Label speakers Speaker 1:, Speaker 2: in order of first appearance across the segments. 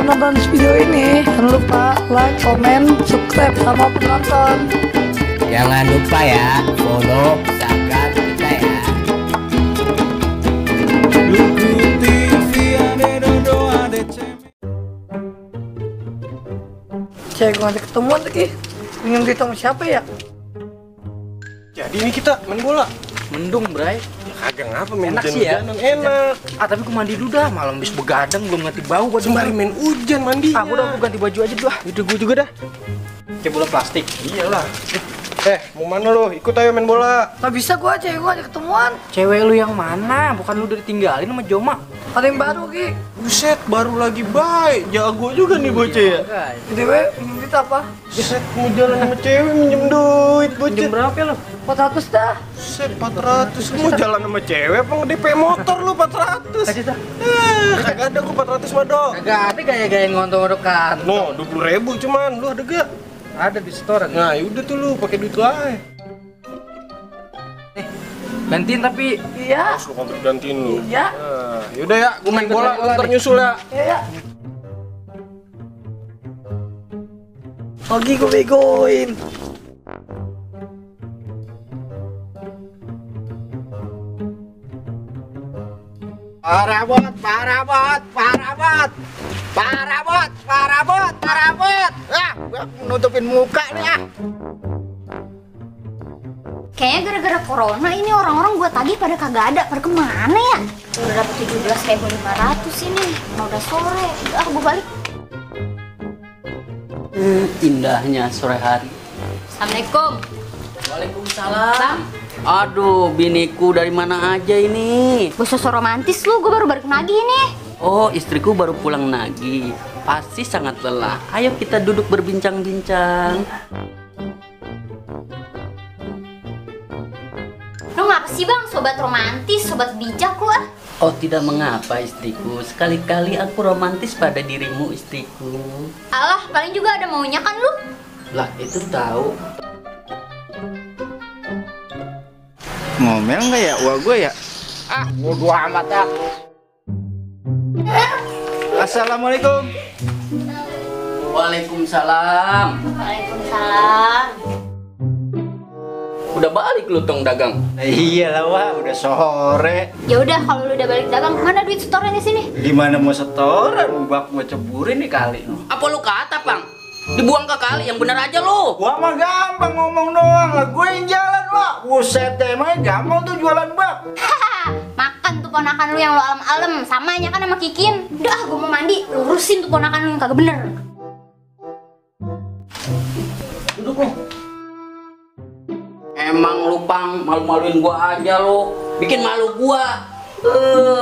Speaker 1: nonton video ini, jangan lupa like, comment, subscribe sama penonton.
Speaker 2: Jangan lupa ya, follow, subscribe kita ya.
Speaker 1: Cek gue nanti ketemuan lagi. Minum duit sama siapa ya?
Speaker 3: Jadi ini kita main bola.
Speaker 4: Mendung, Bray.
Speaker 3: Kagak ngapa main
Speaker 4: Enak sih ya.
Speaker 3: enak.
Speaker 4: Tapi gue mandi dulu dah, malam habis begadang belum ganti bau baju.
Speaker 3: Sembari main hujan mandi.
Speaker 4: Udah gue ganti baju aja dulu.
Speaker 3: Udah gue juga dah.
Speaker 4: Kayak bola plastik.
Speaker 3: Iyalah. Mau mana lo? Ikut ayo main bola.
Speaker 1: Nggak bisa gue, cewek gue aja ketemuan.
Speaker 4: Cewek lu yang mana? Bukan lu udah ditinggalin sama Joma?
Speaker 1: Ada yang baru Ki.
Speaker 3: Buset, baru lagi baik. Jago juga nih bocah ya.
Speaker 1: Dewe, minum duit apa?
Speaker 3: Buset, mau jalan sama cewek minjem duit bocah.
Speaker 4: Jam berapa lo?
Speaker 1: 400 dah.
Speaker 3: Buset, 400. Mau jalan sama cewek apa nge-DP motor lu 400?
Speaker 4: Kasih dah.
Speaker 3: Kagak ada gua 400 mah dong.
Speaker 4: Kagak ada gaya-gaya ngontok-ngontokan.
Speaker 3: No, 20.000 cuman. Lu ada gak?
Speaker 4: Ada di setoran.
Speaker 3: Nah, yaudah tuh lu pakai duit lu aja.
Speaker 4: Gantiin tapi
Speaker 1: Iya.
Speaker 3: Terus lu kontrak gantiin lu.
Speaker 1: Iya.
Speaker 3: Nah, yaudah ya, gua main
Speaker 4: Ikut
Speaker 3: bola,
Speaker 4: main bola
Speaker 3: ntar
Speaker 4: nih.
Speaker 3: nyusul ya.
Speaker 1: Iya. Lagi gue begoin.
Speaker 4: Parabot. Nutupin muka nih ah.
Speaker 5: Kayaknya gara-gara corona ini orang-orang gua tagih pada kagak ada, pada kemana ya? Udah dapet 17.500 ini, mau udah sore, udah gua balik.
Speaker 2: Indahnya sore hari.
Speaker 5: Assalamualaikum.
Speaker 2: Waalaikumsalam.
Speaker 5: Bang,
Speaker 2: Aduh, biniku dari mana aja ini?
Speaker 5: gua sosok romantis lu, gua baru balik nagih nih.
Speaker 2: Oh, istriku baru pulang nagih. Pasti sangat lelah. Ayo kita duduk berbincang-bincang.
Speaker 5: Lu ngapa sih bang, sobat romantis, sobat bijak lu ah?
Speaker 2: Oh, tidak mengapa istriku. Sekali-kali aku romantis pada dirimu istriku.
Speaker 5: Alah, paling juga ada maunya kan lu?
Speaker 2: Lah, itu tahu.
Speaker 4: Ngomel nggak ya uang gue ya? Ah, bodo amat ah. Assalamualaikum.
Speaker 2: Waalaikumsalam.
Speaker 5: Waalaikumsalam.
Speaker 2: Udah balik lu tong dagang.
Speaker 4: Iyalah wah, udah sore.
Speaker 5: Ya udah, kalau lu udah balik dagang, mana duit setoran di sini?
Speaker 4: Gimana mau setoran? Bak mau ceburin nih kali.
Speaker 2: Apa lu kata, Pang? Dibuang ke kali, yang benar aja lu.
Speaker 4: Wah mah gampang ngomong doang lah, gue yang jalan wah. Buset emangnya gampang tuh jualan bak.
Speaker 5: Haha, makan tuh ponakan lu yang lu alem-alem, samanya kan sama Kikin. Udah, gua mau mandi, lurusin tuh ponakan lu yang kagak bener.
Speaker 2: Duduk lu. Emang lu Pang, malu-maluin gua aja lu. Bikin malu gua.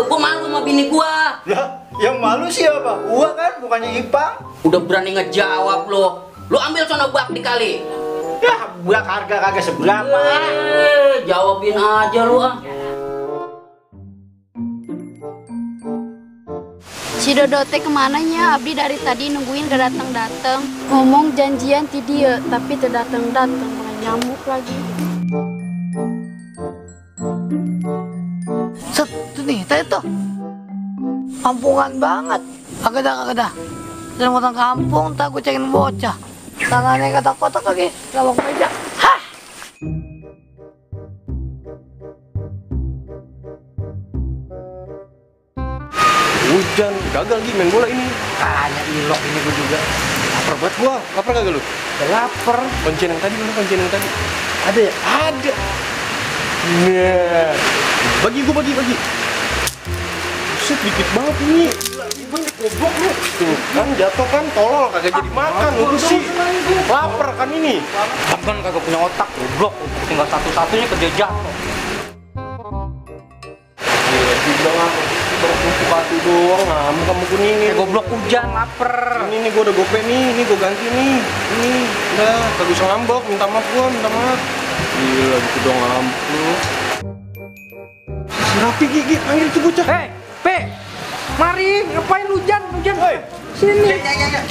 Speaker 2: Gua malu sama bini gua.
Speaker 4: Lah, yang malu siapa? Gua kan, bukannya Ipang.
Speaker 2: Udah berani ngejawab lu. Lu ambil sono bak di kali.
Speaker 4: Ya, bak harga kagak seberapa.
Speaker 2: Jawabin aja lu ah.
Speaker 6: Si Dodo teh kemananya? Abdi dari tadi nungguin gak datang-datang. Ngomong janjian ti dia, tapi tidak datang-datang. Malah nyamuk lagi.
Speaker 1: Set, tuh nih, tadi tuh. Kampungan banget. Kagak dah. Dan orang kampung, tak gue cekin bocah. Tangannya kotak-kotak lagi, lawak meja. Hah!
Speaker 3: Hujan, gagal Gi main bola ini.
Speaker 4: Tanya ilok ini gue juga.
Speaker 3: Lapar banget gua. Lapar kagak lu?
Speaker 4: Udah lapar.
Speaker 3: Kuncian yang tadi mana kuncian yang tadi?
Speaker 4: Ada ya?
Speaker 3: Ada. Nah, bagi. Buset, dikit banget ini. Banyak goblok lu. Tuh kan jatuh kan, tolol kagak jadi makan lu sih. Lapar kan ini.
Speaker 4: Kan kagak punya otak, goblok. Tinggal satu-satunya kerja jatuh.
Speaker 3: Gila, bilang apa? Baru kunci batu doang, ngamuk kamu kuning nih.
Speaker 4: Goblok hujan, lapar.
Speaker 3: Ini gua udah gope nih, ini gua ganti nih. Ini udah, kagak usah ngambek, minta maaf. Gila, gitu dong ngambek lu. Si Rapi Gigi, panggil tuh bocah.
Speaker 4: Hei, P, mari ngapain hujan?
Speaker 3: Hei,
Speaker 4: Sini. Ya.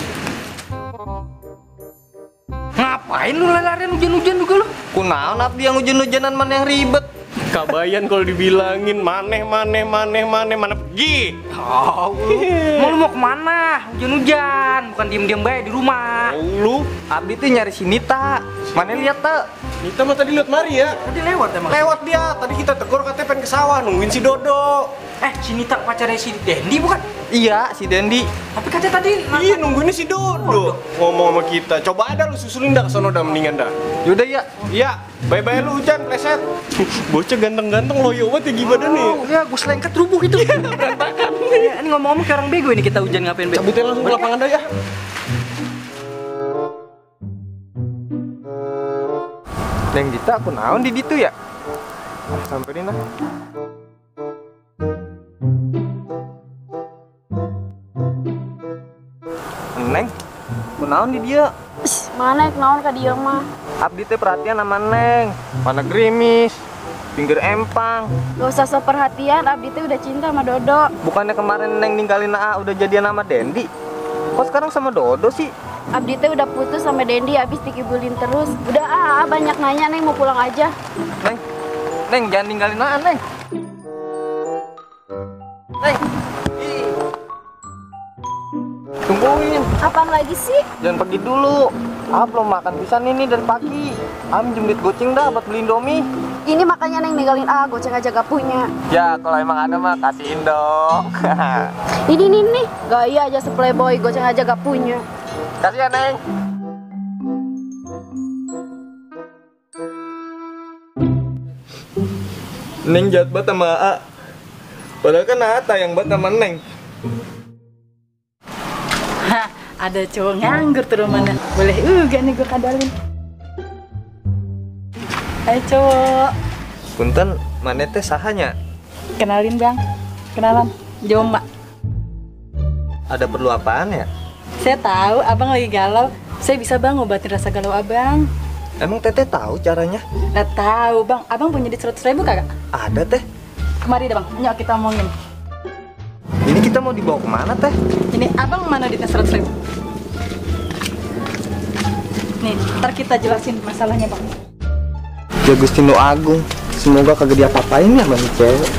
Speaker 4: Ngapain lu lari-larian hujan-hujan juga lu?
Speaker 7: Kunaon abdi yang hujan-hujanan mana yang ribet?
Speaker 3: Kabayan kalau dibilangin mana pergi.
Speaker 7: Oh, mau kemana? Hujan-hujan, bukan diem-diem baik di rumah.
Speaker 3: Lu,
Speaker 7: Abdi tuh nyari si Nita. Mana lihat tuh?
Speaker 3: Nita mah tadi lihat Mari ya.
Speaker 7: Tadi lewat emang.
Speaker 3: Lewat dia. Tadi kita tegur katanya pengen ke sawah nungguin si Dodo.
Speaker 7: Si Nita pacarnya si Dendi bukan? Iya, si Dendi. Tapi katanya tadi
Speaker 3: Iya nungguinnya si Dodo. Ngomong sama kita. Coba ada lu susulin dah ke sono dah mendingan dah.
Speaker 7: Yaudah ya.
Speaker 3: Iya, bye-bye lu hujan, pleset. Bocah ganteng-ganteng loyo banget ya gimana nih?
Speaker 7: Ya, gue selengket rubuh itu. Berantakan. Ya, ini ngomong-ngomong kayak orang bego ini kita hujan ngapain bego?
Speaker 3: Cabutin langsung ke lapangan dah ya.
Speaker 7: Neng Dita aku naon di ditu ya? Samperin lah. Neng, aku naon di dia?
Speaker 6: Mana kenaon ka dia mah?
Speaker 7: Abdi teh perhatian sama Neng. Mana gerimis, pinggir empang.
Speaker 6: Gak usah so perhatian, Abdi teh udah cinta sama Dodo.
Speaker 7: Bukannya kemarin Neng ninggalin Aa udah jadian sama Dendi? Kok sekarang sama Dodo sih?
Speaker 6: Abdi teh udah putus sama Dendi, abis dikibulin terus. Udah banyak nanya, Neng mau pulang aja.
Speaker 7: Neng jangan ninggalin Aa, Neng. Neng, tungguin.
Speaker 6: Apaan lagi sih?
Speaker 7: Jangan pergi dulu. Belum makan pisan ini dari pagi. Minjem duit goceng dah buat beli Indomie.
Speaker 6: Ini makanya Neng ninggalin goceng aja gak punya.
Speaker 7: Ya kalau emang ada mah kasihin dong.
Speaker 6: Ini nih, gaya aja se-playboy, goceng aja gak punya.
Speaker 7: Kasih ya Neng. Neng jahat banget sama Aa. Padahal kan Ata yang banget sama Neng.
Speaker 8: Ada cowok nganggur tuh mana. Boleh juga nih gue kadalin. Hai cowok.
Speaker 7: Punten, mana teh sahanya?
Speaker 8: Kenalin bang. Kenalan. Joma.
Speaker 7: Ada perlu apaan ya?
Speaker 8: Saya tahu abang lagi galau. Saya bisa bang ngobatin rasa galau abang.
Speaker 7: Emang teteh tahu caranya?
Speaker 8: Nggak tahu bang. Abang punya di 100.000 kagak?
Speaker 7: Ada teh.
Speaker 8: Kemari deh bang. Yuk kita omongin.
Speaker 7: Ini kita mau dibawa kemana teh?
Speaker 8: Ini abang mana di 100.000? Nih, ntar kita jelasin masalahnya bang.
Speaker 7: Ya Gusti Nu Agung. Semoga kagak diapa-apain ya sama nih cewek.